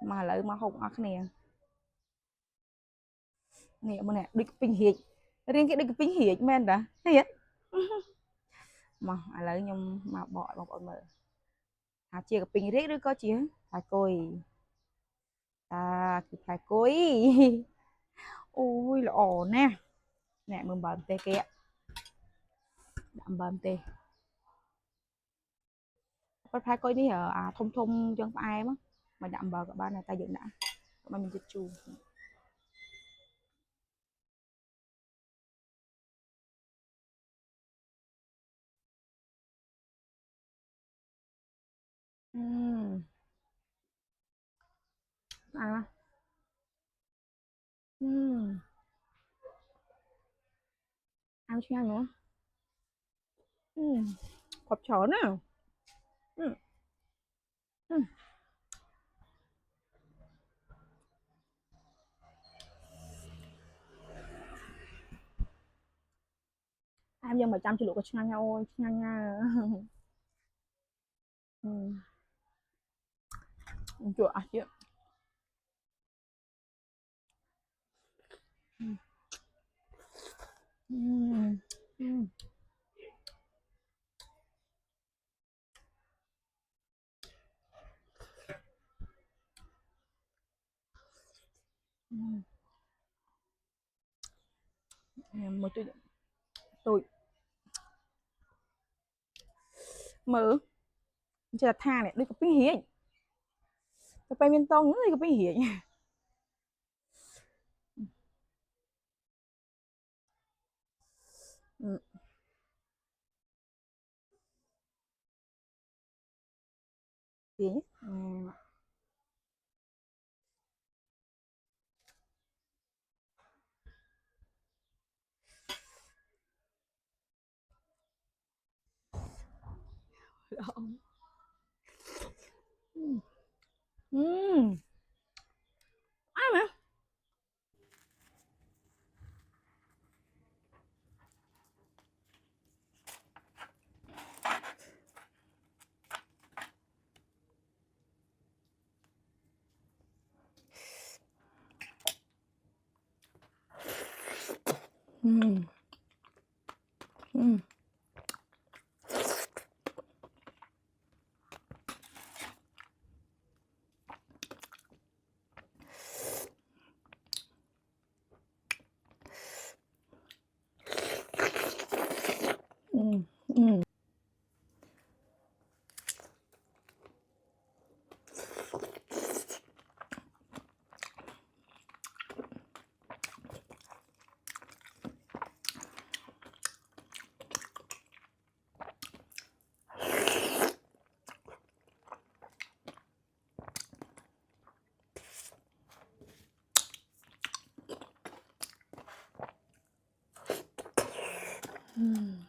mà lấy mà hồng ác nè nè mà nè đi pin hiệt riêng cái đi pin hiệt men đã thấy vậy mà lấy nhung mà bỏ mở chia cái pin riết đứa có chia phải coi phải coi ui là ổn nè nè mình bấm tê kia bấm tê có phải coi đi hả thông thông chân ai mà đậm bờ các bạn này ta dựng đã mà mình dịch chù à ăn chưa nữa hộp chó nè ừm, ừm. Em dân mà chăm chỉ lụa có chăng nhau chăng nha chua chứ ừm, ừm, một tôi mở chỉ là tha này đi có cái hiền cái bay bên tông nữa đi có cái hiền hiền ai mà ừm, ừm, ừm, ừm.